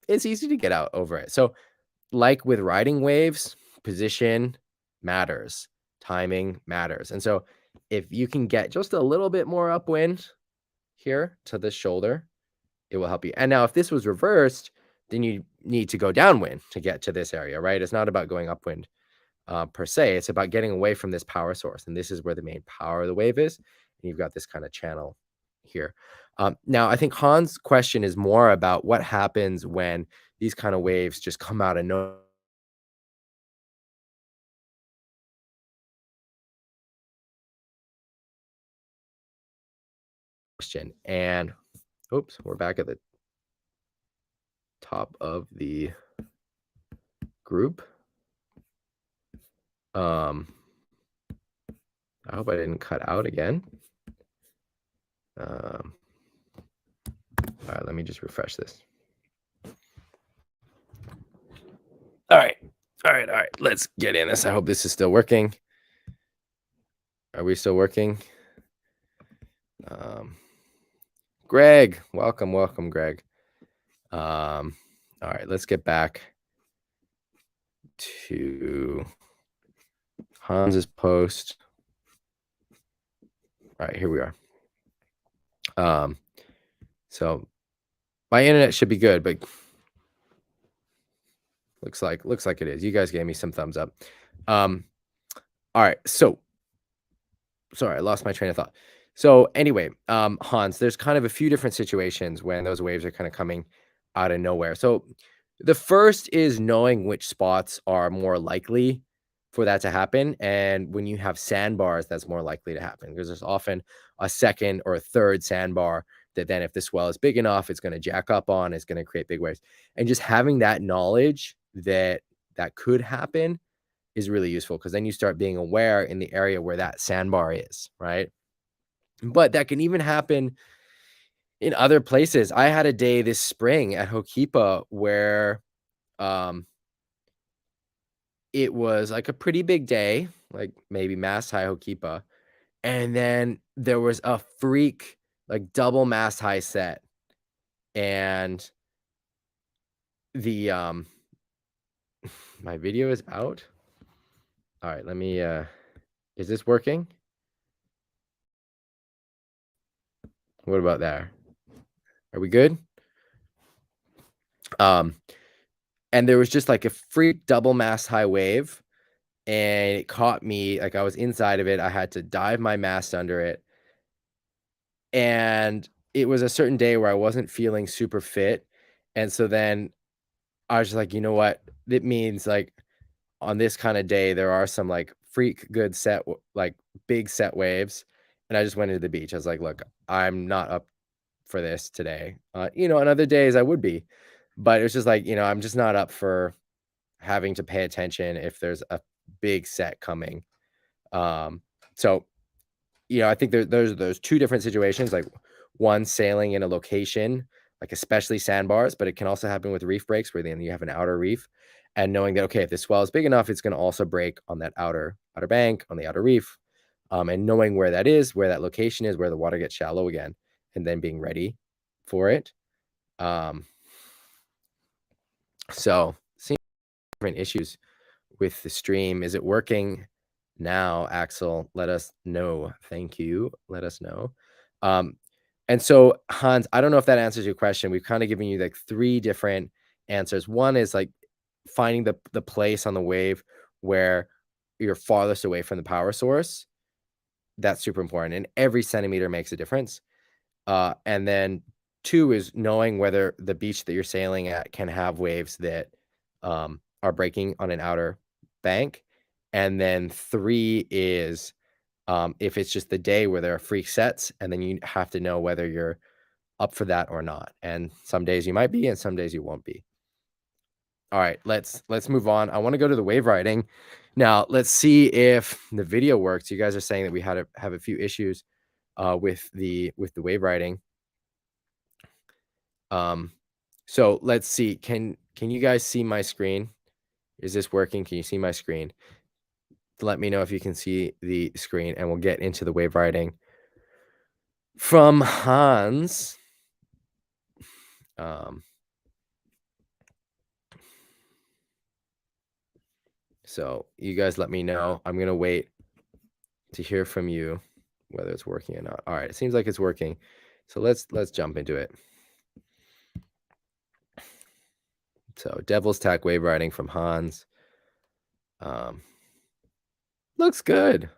it's easy to get out over it. So like with riding waves, position matters, timing matters. And so if you can get just a little bit more upwind here to the shoulder, it will help you. And now if this was reversed, then you need to go downwind to get to this area, right? It's not about going upwind per se. It's about getting away from this power source. And this is where the main power of the wave is. And you've got this kind of channel here. Now, I think Hans' question is more about what happens when these kind of waves just come out of nowhere. question. And oops, we're back at the top of the group. I hope I didn't cut out again. All right, let me just refresh this. All right. Let's get in this. I hope this is still working. Are we still working? Greg, welcome, Greg. All right, let's get back to Hans's post. All right, here we are. So my internet should be good, but looks like it is. You guys gave me some thumbs up. All right, so sorry, I lost my train of thought. So anyway, Hans, there's kind of a few different situations when those waves are kind of coming out of nowhere. So the first is knowing which spots are more likely for that to happen. And when you have sandbars, that's more likely to happen because there's often a second or a third sandbar that then if the swell is big enough, it's going to jack up on, it's going to create big waves. And just having that knowledge that that could happen is really useful because then you start being aware in the area where that sandbar is, right? But that can even happen in other places. I had a day this spring at Hokipa where it was like a pretty big day, like maybe mast high Hokipa. And then there was a freak, like double mast high set. And the my video is out. All right, let me is this working? What about there? Are we good? And there was just like a freak double mast high wave and it caught me, like I was inside of it. I had to dive my mast under it. And it was a certain day where I wasn't feeling super fit. And so then I was just like, you know what? It means like on this kind of day, there are some like freak good set, like big set waves. And I just went into the beach. I was like, look, I'm not up for this today. On other days I would be, but it was just like, I'm just not up for having to pay attention if there's a big set coming. So, I think there's two different situations, like one sailing in a location, like especially sandbars, but it can also happen with reef breaks where then you have an outer reef and knowing that, okay, if the swell is big enough, it's going to also break on that outer bank, on the outer reef. And knowing where that is, where that location is, where the water gets shallow again, and then being ready for it. So seeing different issues with the stream. Is it working now, Axel? Let us know. Thank you. Let us know. And so Hans, I don't know if that answers your question. We've kind of given you like three different answers. One is like finding the place on the wave where you're farthest away from the power source. That's super important. And every centimeter makes a difference. And then two is knowing whether the beach that you're sailing at can have waves that are breaking on an outer bank. And then three is if it's just the day where there are freak sets, and then you have to know whether you're up for that or not. And some days you might be, and some days you won't be. All right, let's move on. I want to go to the wave riding. Now, let's see if the video works. You guys are saying that we have a few issues with the wave riding. So let's see. Can you guys see my screen? Is this working? Can you see my screen? Let me know if you can see the screen, and we'll get into the wave riding from Hans. So you guys let me know. I'm gonna wait to hear from you whether it's working or not. All right, it seems like it's working. So let's jump into it. So Devil's Tack wave riding from Hans. Looks good.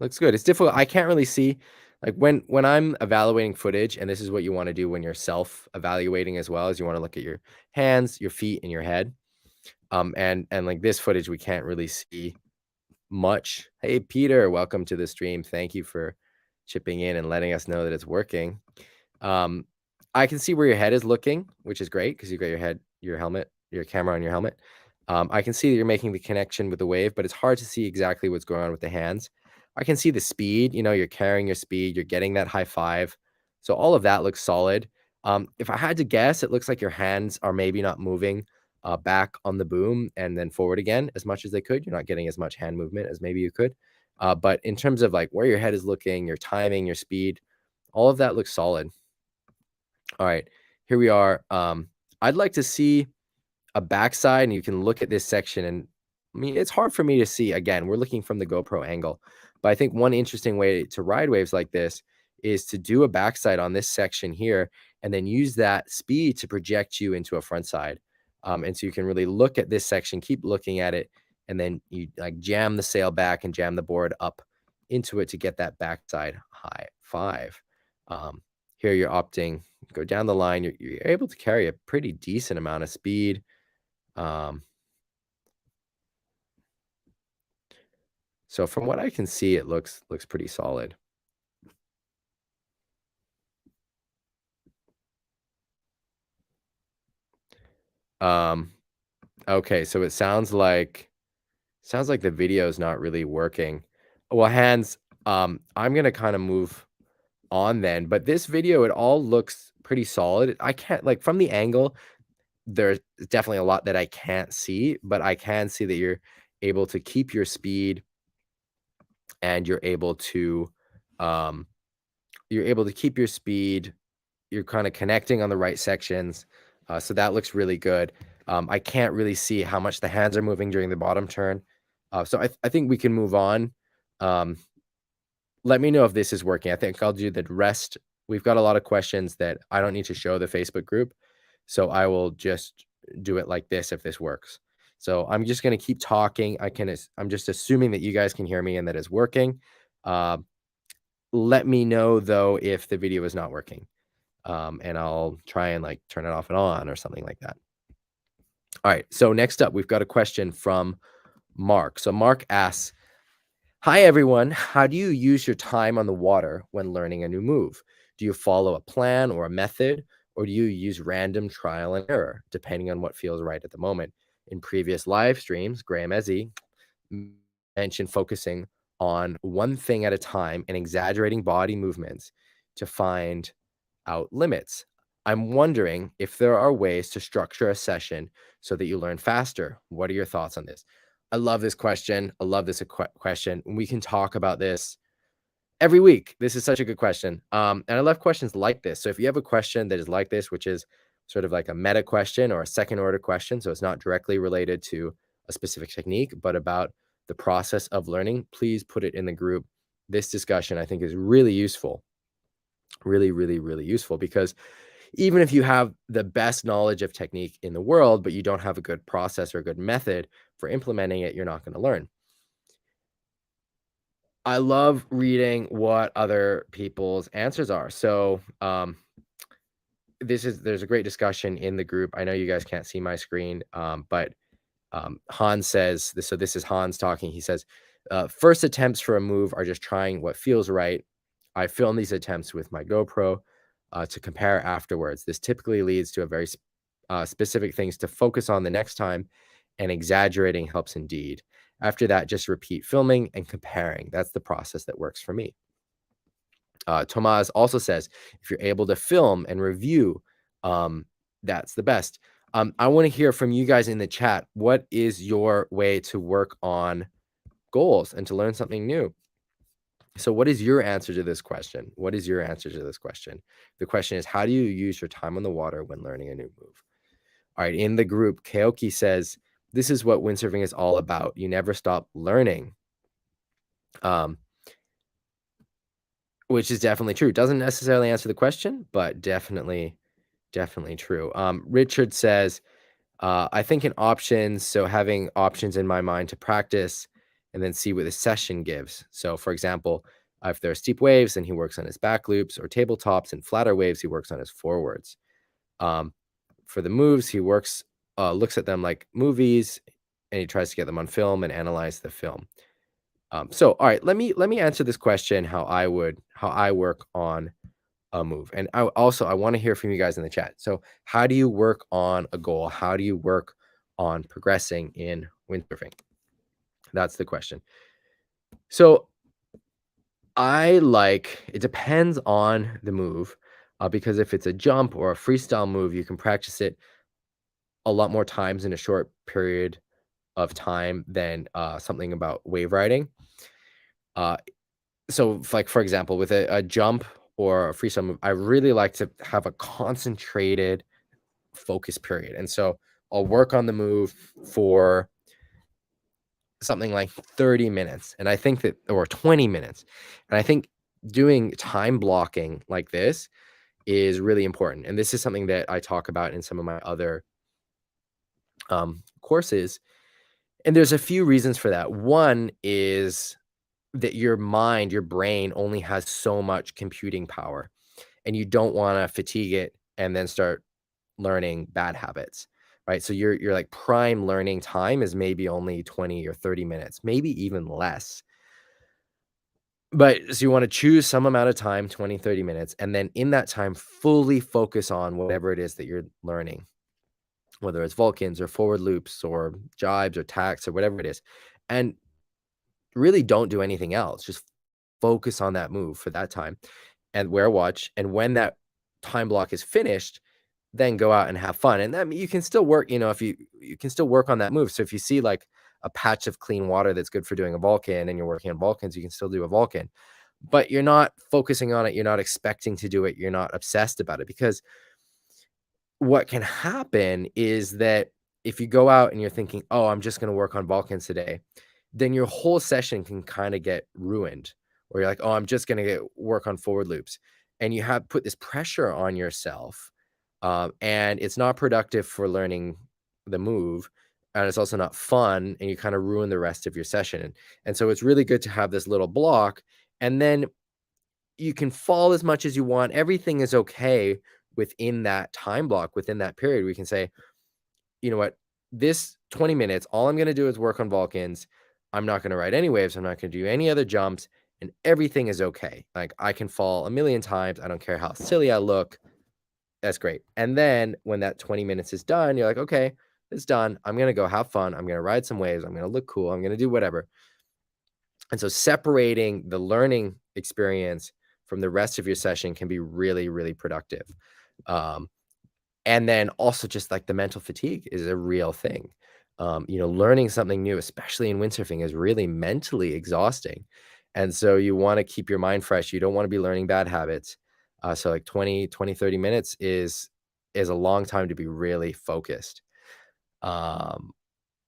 Looks good. It's difficult. I can't really see, like when I'm evaluating footage, and this is what you want to do when you're self-evaluating as well, is you want to look at your hands, your feet, and your head. And like this footage, we can't really see much. Hey, Peter, welcome to the stream. Thank you for chipping in and letting us know that it's working. Um, I can see where your head is looking, which is great because 'cause you've got your helmet, your camera on your helmet. I can see that you're making the connection with the wave, but it's hard to see exactly what's going on with the hands. I can see the speed, you're carrying your speed, you're getting that high five. So all of that looks solid. If I had to guess, it looks like your hands are maybe not moving back on the boom and then forward again as much as they could. You're not getting as much hand movement as maybe you could. But in terms of like where your head is looking, your timing, your speed, all of that looks solid. All right, here we are. I'd like to see a backside, and you can look at this section. And I mean, it's hard for me to see. Again, we're looking from the GoPro angle, but I think one interesting way to ride waves like this is to do a backside on this section here, and then use that speed to project you into a front side. And so you can really look at this section, keep looking at it, and then you like jam the sail back and jam the board up into it to get that backside high five. Um, Here you're opting go down the line. You're able to carry a pretty decent amount of speed. Um, so from what I can see, it looks pretty solid. Um, okay, so it sounds like the video is not really working. Well, hands, I'm gonna kind of move on then, but this video, it all looks pretty solid. I can't like from the angle, there's definitely a lot that I can't see, but I can see that you're able to keep your speed and um, you're able to keep your speed. You're kind of connecting on the right sections. So that looks really good. I can't really see how much the hands are moving during the bottom turn. So I think we can move on. Um, Let me know if this is working. I think I'll do the rest. We've got a lot of questions that I don't need to show the Facebook group. So I will just do it like this if this works. So I'm just going to keep talking. I'm just assuming that you guys can hear me and that it's working. Uh, Let me know though if the video is not working. And I'll try and like turn it off and on or something like that. All right. So next up, we've got a question from Mark. So Mark asks, "Hi everyone. How do you use your time on the water when learning a new move? Do you follow a plan or a method, or do you use random trial and error, depending on what feels right at the moment?" In previous live streams, Graham Ezzy mentioned focusing on one thing at a time and exaggerating body movements to find out limits. I'm wondering if there are ways to structure a session so that you learn faster. What are your thoughts on this? I love this question. I love this question. We can talk about this every week. This is such a good question. And I love questions like this. So if you have a question that is like this, which is sort of like a meta question or a second order question, so it's not directly related to a specific technique, but about the process of learning, please put it in the group. This discussion, I think, is really useful. Really, really, really useful because even if you have the best knowledge of technique in the world, but you don't have a good process or a good method for implementing it, you're not going to learn. I love reading what other people's answers are. So, there's a great discussion in the group. I know you guys can't see my screen, but Hans says this. So this is Hans talking. He says, first attempts for a move are just trying what feels right. I film these attempts with my GoPro to compare afterwards. This typically leads to a very specific things to focus on the next time, and exaggerating helps indeed. After that, just repeat filming and comparing. That's the process that works for me. Tomas also says, if you're able to film and review, that's the best. I want to hear from you guys in the chat. What is your way to work on goals and to learn something new? So what is your answer to this question? What is your answer to this question? The question is, how do you use your time on the water when learning a new move? All right, in the group, Kaoki says, this is what windsurfing is all about. You never stop learning. Which is definitely true. Doesn't necessarily answer the question, but definitely true. Richard says, I think in options, so having options in my mind to practice and then see what the session gives. So for example, if there are steep waves, then he works on his back loops, or tabletops, and flatter waves, he works on his forwards. For the moves, he looks at them like movies, and he tries to get them on film and analyze the film. So all right, let me answer this question how I work on a move? And I want to hear from you guys in the chat. So, how do you work on a goal? How do you work on progressing in windsurfing? That's the question. So, it depends on the move, because if it's a jump or a freestyle move, you can practice it a lot more times in a short period of time than something about wave riding. Uh, so, like for example, with a jump or a freestyle move, I really like to have a concentrated focus period, and so I'll work on the move for something like 30 minutes, and I think that, or 20 minutes, and I think doing time blocking like this is really important. And this is something that I talk about in some of my other courses. And there's a few reasons for that. One is that your mind, your brain only has so much computing power, and you don't want to fatigue it and then start learning bad habits. Right. So your like prime learning time is maybe only 20 or 30 minutes, maybe even less. But so you want to choose some amount of time, 20, 30 minutes, and then in that time, fully focus on whatever it is that you're learning, whether it's Vulcans or forward loops or jibes or tacks or whatever it is. And really don't do anything else. Just focus on that move for that time and wear a watch. And when that time block is finished, then go out and have fun. And then you can still work, if you can still work on that move. So if you see like a patch of clean water that's good for doing a Vulcan and you're working on Vulcans, you can still do a Vulcan. But you're not focusing on it, you're not expecting to do it, you're not obsessed about it, because what can happen is that if you go out and you're thinking, "Oh, I'm just gonna work on Vulcans today," then your whole session can kinda get ruined, or you're like, "Oh, I'm just gonna work on forward loops," and you have put this pressure on yourself, and it's not productive for learning the move, and it's also not fun, and you kinda ruin the rest of your session. And so it's really good to have this little block, and then you can fall as much as you want. Everything is okay within that time block, within that period. We can say, you know what, this 20 minutes, all I'm going to do is work on Vulcans. I'm not going to ride any waves. I'm not going to do any other jumps. And everything is okay. Like I can fall a million times. I don't care how silly I look. That's great. And then when that 20 minutes is done, you're like, okay, it's done. I'm going to go have fun. I'm going to ride some waves. I'm going to look cool. I'm going to do whatever. And so separating the learning experience from the rest of your session can be really, really productive. Um, and then also just like the mental fatigue is a real thing. Learning something new, especially in windsurfing, is really mentally exhausting. And so you want to keep your mind fresh. You don't want to be learning bad habits. So like 30 minutes is a long time to be really focused. Um,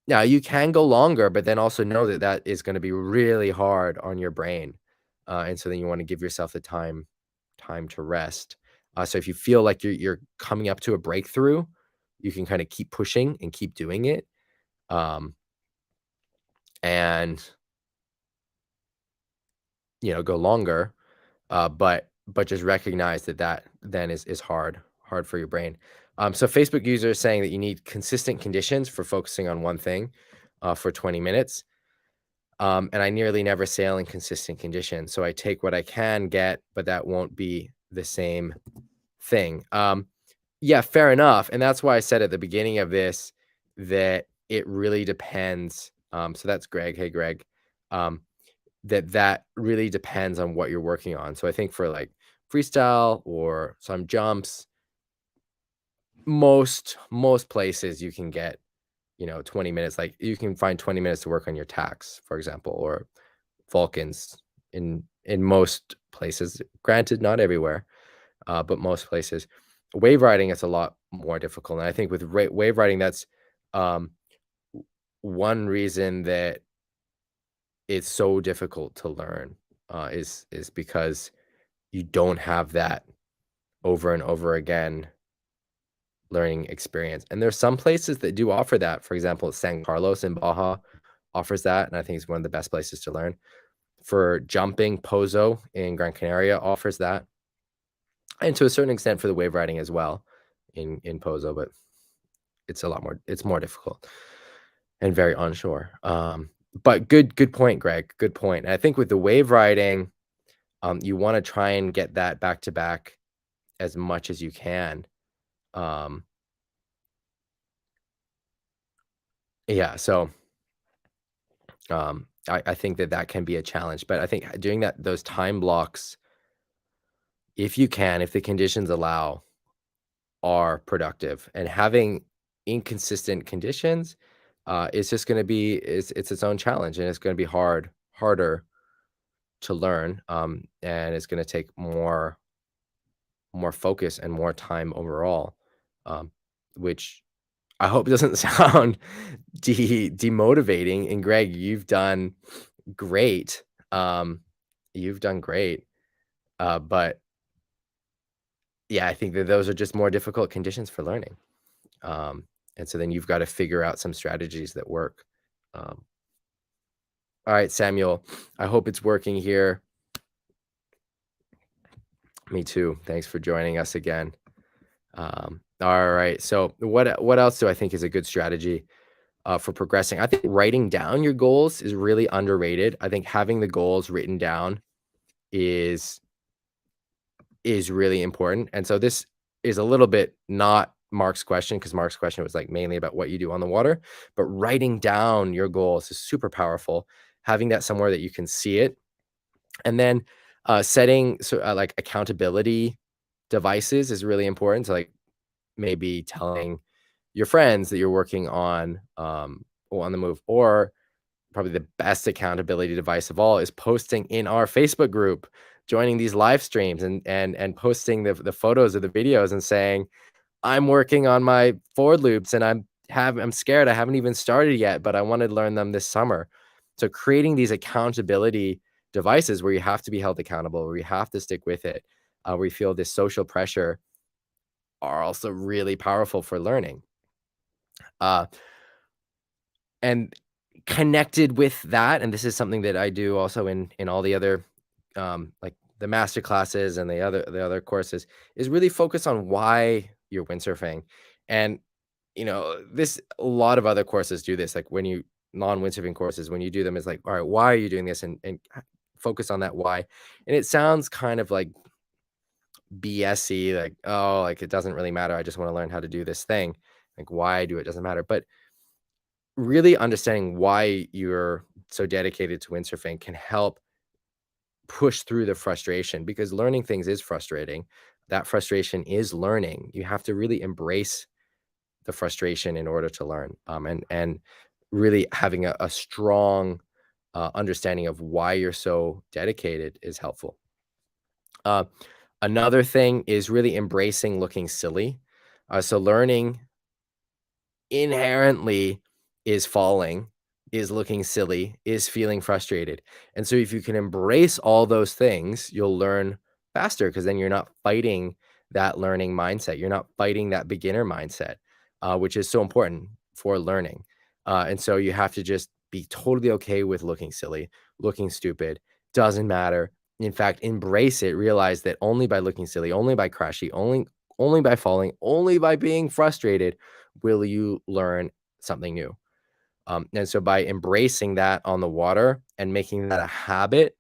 Now you can go longer, but then also know that that is gonna be really hard on your brain, and so then you wanna give yourself the time to rest. So if you feel like you're coming up to a breakthrough, you can kinda keep pushing and keep doing it, um, and, go longer, but just recognize that that then is hard for your brain. So Facebook user is saying that you need consistent conditions for focusing on one thing, for 20 minutes. And I nearly never sail in consistent conditions. So I take what I can get, but that won't be the same thing. Yeah, fair enough. And that's why I said at the beginning of this that it really depends. So that's Greg. Hey, Greg. Um, that really depends on what you're working on. So I think for like freestyle or some jumps, most places you can get 20 minutes. Like you can find 20 minutes to work on your tacks, for example, or Vulcans in most places. Granted, not everywhere, but most places. Wave riding is a lot more difficult, and I think with wave riding, that's um, one reason that it's so difficult to learn, is because you don't have that over and over again learning experience. And there's some places that do offer that. For example, San Carlos in Baja offers that, and I think it's one of the best places to learn. For jumping, Pozo in Gran Canaria offers that, and to a certain extent for the wave riding as well in Pozo, but it's more difficult and very onshore. But good point, Greg. Good point. And I think with the wave riding, you want to try and get that back to back. as much as you can. Um, yeah, so I think that that can be a challenge, but I think doing that those time blocks, if you can, if the conditions allow, are productive. And having inconsistent conditions is just going to be it's its own challenge, and it's going to be harder to learn, and it's going to take more focus and more time overall, um, which I hope doesn't sound demotivating. And Greg, great. Um, you've done great. But yeah, I think that those are just more difficult conditions for learning. Um, and so then you've got to figure out some strategies that work. Um, all right, Samuel, I hope it's working here. Me too. Thanks for joining us again. All right. So what else do I think is a good strategy for progressing? I think writing down your goals is really underrated. I think having the goals written down is is really important. And so this is a little bit not Mark's question, because Mark's question was like mainly about what you do on the water, but writing down your goals is super powerful. Having that somewhere that you can see it, and then setting like accountability devices is really important. So like maybe telling your friends that you're working on the move, or probably the best accountability device of all is posting in our Facebook group, joining these live streams and posting the photos of the videos and saying, "I'm working on my forward loops and I'm scared. I haven't even started yet, but I want to learn them this summer." So creating these accountability devices where you have to be held accountable, where you have to stick with it, where you feel this social pressure, are also really powerful for learning. Uh, and connected with that, and this is something that I do also in all the other, like the master classes and the other courses, is really focus on why you're windsurfing. And this a lot of other courses do this. Like when you non-windsurfing courses, when you do them, is like, all right, why are you doing this? And focus on that why. And it sounds kind of like BSy, like, oh, like it doesn't really matter. I just want to learn how to do this thing. Like why I do it doesn't matter. But really understanding why you're so dedicated to windsurfing can help push through the frustration, because learning things is frustrating. That frustration is learning. You have to really embrace the frustration in order to learn. And really having a strong understanding of why you're so dedicated is helpful. Uh, Another thing is really embracing looking silly. So learning inherently is falling, is looking silly, is feeling frustrated. And so if you can embrace all those things, you'll learn faster, because then you're not fighting that learning mindset. You're not fighting that beginner mindset, which is so important for learning. And so you have to just be totally okay with looking silly, looking stupid, doesn't matter. In fact, embrace it. Realize that only by looking silly, only by crashing, only by falling, only by being frustrated will you learn something new. And so by embracing that on the water and making that a habit,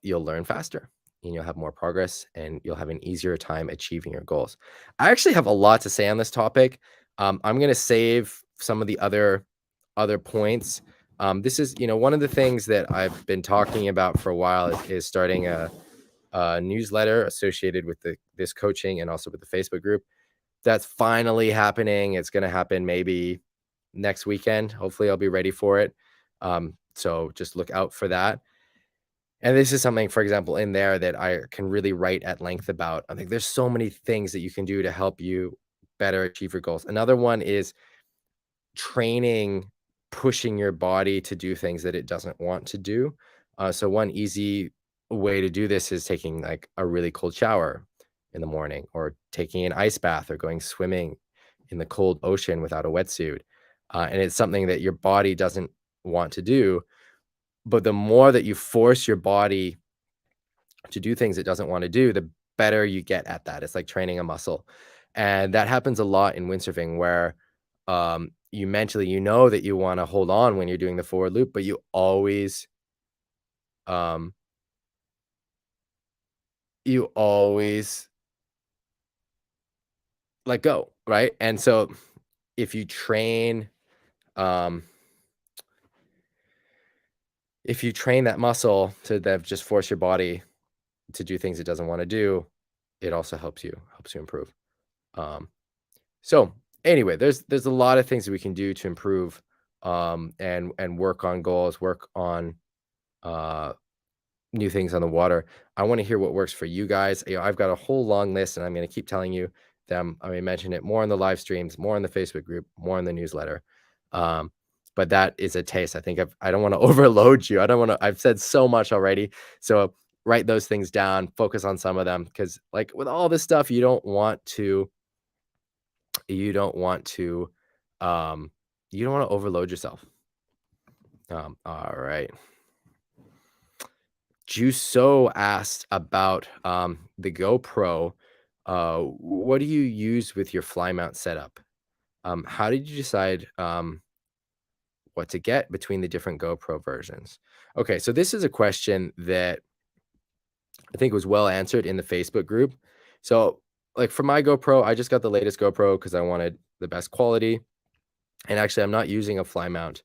you'll learn faster and you'll have more progress and you'll have an easier time achieving your goals. I actually have a lot to say on this topic. I'm going to save some of the other points. This is, one of the things that I've been talking about for a while is starting a newsletter associated with this coaching and also with the Facebook group. That's finally happening. It's gonna happen maybe next weekend. Hopefully, I'll be ready for it. So just look out for that. And this is something, for example, in there that I can really write at length about. I think there's so many things that you can do to help you better achieve your goals. Another one is training, pushing your body to do things that it doesn't want to do. So one easy way to do this is taking like a really cold shower in the morning, or taking an ice bath, or going swimming in the cold ocean without a wetsuit. And it's something that your body doesn't want to do. But the more that you force your body to do things it doesn't want to do, the better you get at that. It's like training a muscle. And that happens a lot in windsurfing, where you mentally, that you want to hold on when you're doing the forward loop, but you always um, you always let go, right? And so if you train, um, if you train that muscle to then just force your body to do things it doesn't want to do, it also helps you improve. Um, so anyway, there's a lot of things that we can do to improve and work on goals, work on uh new things on the water. I want to hear what works for you guys. I've got a whole long list, and I'm going to keep telling you them. I may mention it more in the live streams, more in the Facebook group, more in the newsletter. Um, but that is a taste. I don't want to overload you. I don't want to. I've said so much already. So write those things down. Focus on some of them because, like with all this stuff, you don't want to, um, you don't want to overload yourself. All right. Juso asked about the GoPro. What do you use with your fly mount setup? How did you decide what to get between the different GoPro versions? Okay, so this is a question that I think was well answered in the Facebook group. So, like for my GoPro, I just got the latest GoPro because I wanted the best quality. And actually, I'm not using a fly mount,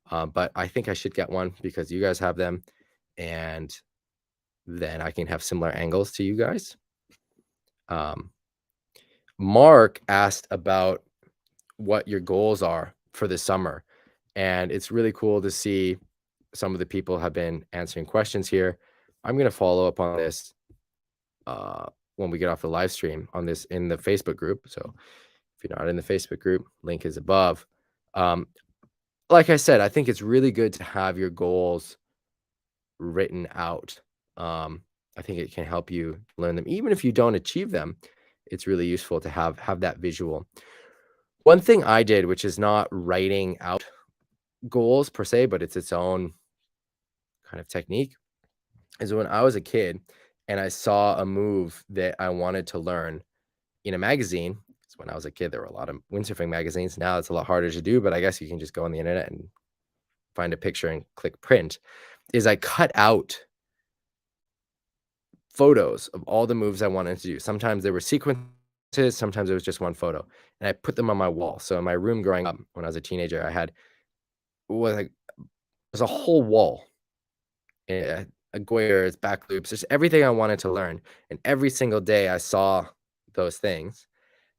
but I think I should get one because you guys have them, and then I can have similar angles to you guys. Um, Mark asked about what your goals are for the summer. And it's really cool to see some of the people have been answering questions here. I'm going to follow up on this when we get off the live stream on this in the Facebook group. So if you're not in the Facebook group, link is above. Um, like I said, I think it's really good to have your goals written out. Um, I think it can help you learn them. Even if you don't achieve them, it's really useful to have that visual. One thing I did, which is not writing out goals per se, but it's its own kind of technique, is when I was a kid and I saw a move that I wanted to learn in a magazine. 'Cause when I was a kid, there were a lot of windsurfing magazines. Now it's a lot harder to do, but I guess you can just go on the internet and find a picture and click print. Is I cut out photos of all the moves I wanted to do. Sometimes there were sequences, sometimes it was just one photo, and I put them on my wall. So in my room growing up when I was a teenager, I had was like there's a whole wall, Goyers, back loops, just everything I wanted to learn. And every single day I saw those things.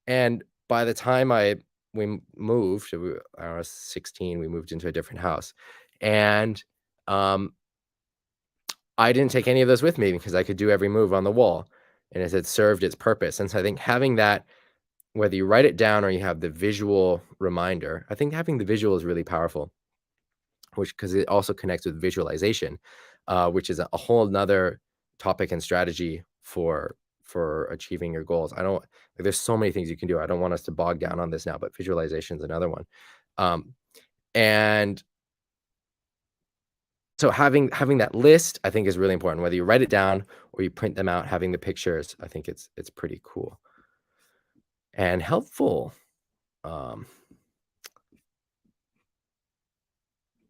And by the time moved, I was 16, we moved into a different house. And um, I didn't take any of those with me because I could do every move on the wall. And it had served its purpose. And so I think having that, whether you write it down or you have the visual reminder, I think having the visual is really powerful, which because it also connects with visualization, which is a whole nother topic and strategy for achieving your goals. I don't like there's so many things you can do. I don't want us to bog down on this now, but visualization is another one. Um, and so having that list, I think is really important. Whether you write it down or you print them out, having the pictures, I think it's pretty cool and helpful. Um,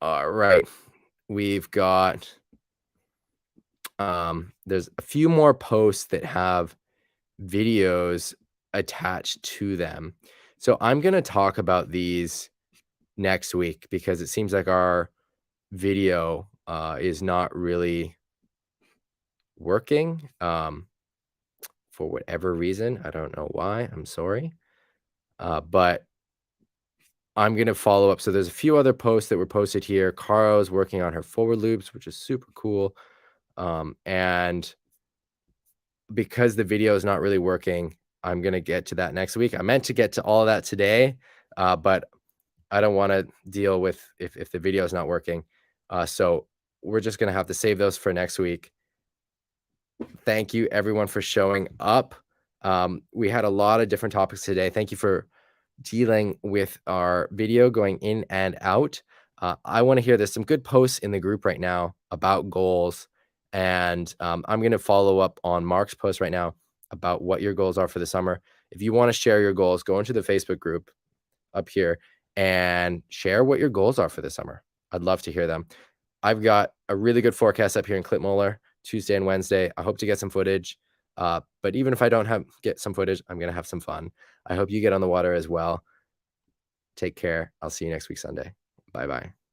all right, we've got there's a few more posts that have videos attached to them. So I'm going to talk about these next week because it seems like our video is not really working for whatever reason. I don't know why. I'm sorry. But I'm going to follow up. So there's a few other posts that were posted here. Caro's working on her forward loops, which is super cool. And because the video is not really working, I'm going to get to that next week. I meant to get to all of that today, but I don't want to deal with if the video is not working. So we're just going to have to save those for next week. Thank you everyone for showing up. We had a lot of different topics today. Thank you for dealing with our video going in and out. I want to hear there's some good posts in the group right now about goals. And I'm going to follow up on Mark's post right now about what your goals are for the summer. If you want to share your goals, go into the Facebook group up here and share what your goals are for the summer. I'd love to hear them. I've got a really good forecast up here in Klitmoller Tuesday and Wednesday. I hope to get some footage. But even if I don't have get some footage, I'm gonna have some fun. I hope you get on the water as well. Take care. I'll see you next week Sunday. Bye bye.